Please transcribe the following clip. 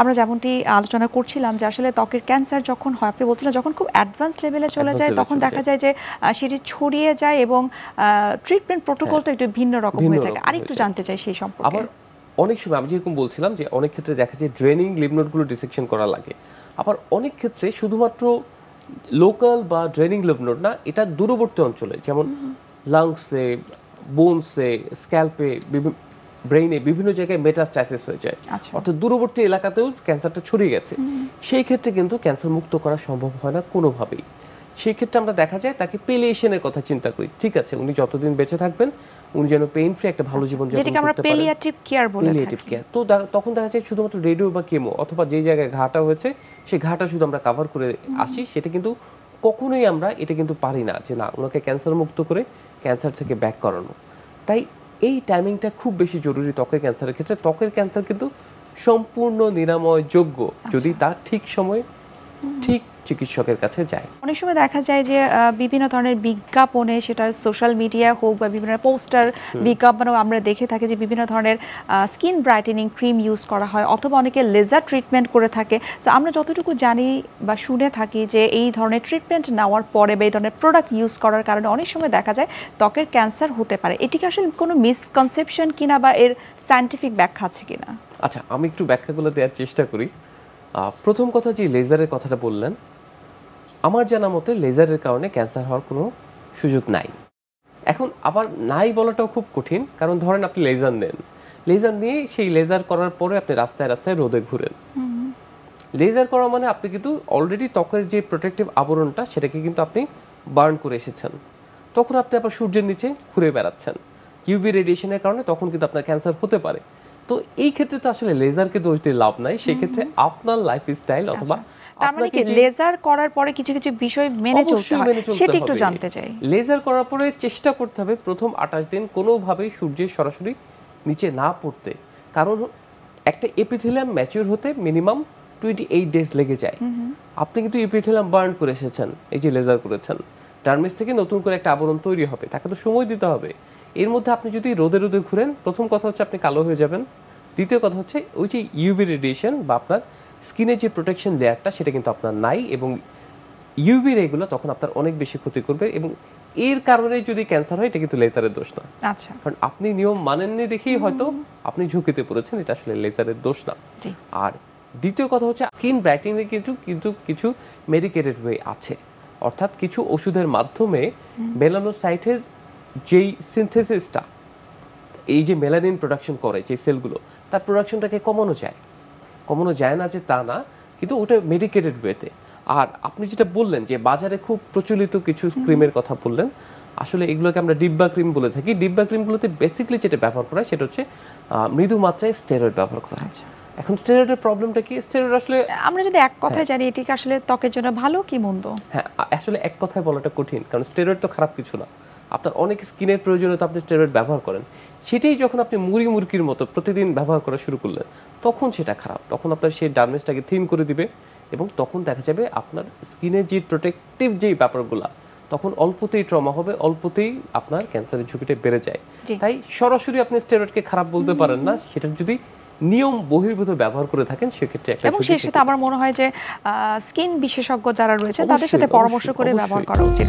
আমরা যেমনটি আলোচনা করছিলাম যে আসলে ত্বকের ক্যান্সার যখন হয়, আপনি বলছিলেন যখন খুব অ্যাডভান্স লেভেলে চলে যায় তখন দেখা যায় যে সেটি ছড়িয়ে যায় এবং ট্রিটমেন্ট প্রোটোকলটা একটু ভিন্ন রকম হয়ে থাকে। আরেকটু জানতে চাই সেই সম্পর্কে। আবার অনেক সময় আমি যেরকম বলছিলাম যে অনেক ক্ষেত্রে দেখা যায় ড্রেনিং লিম্ফ নোডগুলো ডিসেকশন করা লাগে, আবার অনেক ক্ষেত্রে শুধুমাত্র লোকাল বা ড্রেনিং লিম্ফ নোড না, এটা দূরবর্তী অঞ্চলে যেমন লাংসে, বোনসে, স্ক্যাল্পে, ব্রেইনে বিভিন্ন জায়গায় মেটাস্ট্যাসিস হয়ে যায়, অর্থাৎ দূরবর্তী এলাকাতেও ক্যান্সারটা ছড়িয়ে গেছে। সেই ক্ষেত্রে কিন্তু ক্যান্সার মুক্ত করা সম্ভব হয় না কোনোভাবেই। সেই ক্ষেত্রে আমরা দেখা যায় তাকে পেলিয়েশনের কথা চিন্তা করি, ঠিক আছে উনি যতদিন বেঁচে থাকবেন উনি যেন পেইন ফ্রি একটা ভালো জীবন যাপন করতে পারেন, যেটাকে আমরা পেলিয়েটিভ কেয়ার বলে থাকি। Palliative care. তো তখন দেখা যায় শুধুমাত্র রেডিও বা কেমো অথবা যে জায়গায় ঘাটা হয়েছে সেই ঘাটা শুধু আমরা কভার করে আসি, সেটা কিন্তু কখনোই আমরা এটা কিন্তু পারি না যে না ওনাকে ক্যান্সার মুক্ত করে ক্যান্সার থেকে ব্যাক করানো। তাই এই টাইমিংটা খুব বেশি জরুরি ত্বকের ক্যান্সারের ক্ষেত্রে। ত্বকের ক্যান্সার কিন্তু সম্পূর্ণ নিরাময়যোগ্য যদি তার ঠিক সময়ে ঠিক চিকিৎসকের কাছে যায়। অনেক সময় দেখা যায় যে বিভিন্ন ধরনের বিজ্ঞাপনে, সেটা সোশ্যাল মিডিয়া হোক বা বিভিন্ন পোস্টার বিজ্ঞাপনেও আমরা দেখে থাকি যে বিভিন্ন ধরনের স্কিন ব্রাইটেনিং ক্রিম ইউজ করা হয় অথবা অনেকে লেজার ট্রিটমেন্ট করে থাকে। তো আমরা যতটুকু জানি বা শুনে থাকি যে এই ধরনের ট্রিটমেন্ট নেওয়ার পরে বা এই ধরনের প্রোডাক্ট ইউজ করার কারণে অনেক সময় দেখা যায় ত্বকের ক্যান্সার হতে পারে। এটি কি আসলে কোনো মিসকনসেপশন কিনা বা এর সায়েন্টিফিক ব্যাখ্যা আছে কিনা? আচ্ছা, আমি একটু ব্যাখ্যাগুলো দেওয়ার চেষ্টা করি। প্রথম কথা যে লেজারের কথাটা বললেন, আমার জানা মতে লেজারের কারণে ক্যান্সার হওয়ার কোনো সুযোগ নাই। এখন আবার নাই বলাটাও খুব কঠিন, কারণ ধরেন আপনি লেজার নেন, লেজার নিয়ে সেই লেজার করার পরে আপনি রাস্তায় রাস্তায় রোদে ঘুরেন। লেজার করা মানে আপনি কিন্তু অলরেডি ত্বকের যে প্রোটেক্টিভ আবরণটা সেটাকে কিন্তু আপনি বার্ন করে এসেছেন, তখন আপনি আবার সূর্যের নিচে ঘুরে বেড়াচ্ছেন ইউভি রেডিয়েশনের কারণে, তখন কিন্তু আপনার ক্যান্সার হতে পারে। তো এই ক্ষেত্রে তো আসলে লেজারকে দোষ দিয়ে লাভ নাই, সেই ক্ষেত্রে আপনার লাইফস্টাইল অথবা তার মানে কি লেজার করার পরে কিছু কিছু বিষয় মেনে চলতে হয়, সেটা একটু জানতে চাই। লেজার করার পরে চেষ্টা করতে হবে প্রথম 28 দিন কোনোভাবেই সূর্যের সরাসরি নিচে না পড়তে, কারণ একটা এপিথেলিয়াম ম্যাচিউর হতে মিনিমাম 28 ডেজ লেগে যায়। আপনি কিন্তু এপিথেলিয়াম বার্ন করে এসেছেন, এই যে লেজার করেছেন, ডার্মিস থেকে নতুন করে একটা আবরণ তৈরি হবে, তাকে তো সময় দিতে হবে। এর মধ্যে আপনি যদি রোদে রোদে ঘুরেন, প্রথম কথা হচ্ছে আপনি কালো হয়ে যাবেন, দ্বিতীয় কথা হচ্ছে ওই যে ইউভি রেডিয়েশন বা আপনার স্কিনের যে প্রোটেকশন লেয়ারটা সেটা কিন্তু আপনার নাই, এবং ইউভি রেগুলো তখন আপনার অনেক বেশি ক্ষতি করবে, এবং এর কারণে যদি ক্যান্সার হয় এটা কিন্তু লেজারের দোষ না। আচ্ছা, কারণ আপনি নিয়ম মানেননি দেখেই হয়তো আপনি ঝুঁকিতে পড়েছেন, এটা আসলে লেজারের দোষ না। আর দ্বিতীয় কথা হচ্ছে স্কিন ব্রাইটেনিং এর কিন্তু কিছু মেডিকেটেড ওয়ে আছে, অর্থাৎ কিছু ওষুধের মাধ্যমে মেলানোসাইটের যেই সিনথেসিসটা, এই যে মেলানিন প্রোডাকশন করে যে সেলগুলো, তার প্রোডাকশনটাকে কমানো যায় না যে তা না, কিন্তু ওটা মেডিকেটেড ওয়েতে। আর আপনি যেটা বললেন যে বাজারে খুব প্রচলিত কিছু ক্রিমের কথা বললেন, আসলে এগুলোকে আমরা ডিব্বা ক্রিম বলে থাকি। ডিব্বা ক্রিমগুলোতে বেসিক্যালি যেটা ব্যবহার করা হয় সেটা হচ্ছে মৃদু মাত্রায় স্টেরয়েড ব্যবহার করা হয়। এখন স্টেরয়েডের প্রবলেমটা কি? স্টেরয়েড আসলে আমরা যদি এক কথায় জানি এটি আসলে ত্বকের জন্য ভালো কি মন্দ? হ্যাঁ, আসলে এক কথায় বলাটা কঠিন, কারণ স্টেরয়েড তো খারাপ কিছু না। আপনার অনেক স্কিনের প্রয়োজনীয়তা আপনি স্টেরয়েড ব্যবহার করেন, সেটাই যখন আপনি মুরগির মতো প্রতিদিন ব্যবহার করা শুরু করলেন তখন সেটা খারাপ। তখন আপনার সেই ডার্মেজটাকে থিন করে দিবে, এবং তখন দেখা যাবে আপনার স্কিনের যে প্রোটেক্টিভ যেই ব্যাপারগুলো, তখন অল্পতেই ট্রমা হবে, অল্পতেই আপনার ক্যান্সারের ঝুঁকিটা বেড়ে যায়। তাই সরাসরি আপনি স্টেরয়েডকে খারাপ বলতে পারেন না, সেটা যদি নিয়ম বহির্ভূত ব্যবহার করে থাকেন সেক্ষেত্রে একটা। এবং সেই সাথে আমার মনে হয় যে স্কিন বিশেষজ্ঞ যারা রয়েছে তাদের সাথে পরামর্শ করে ব্যবহার করা উচিত।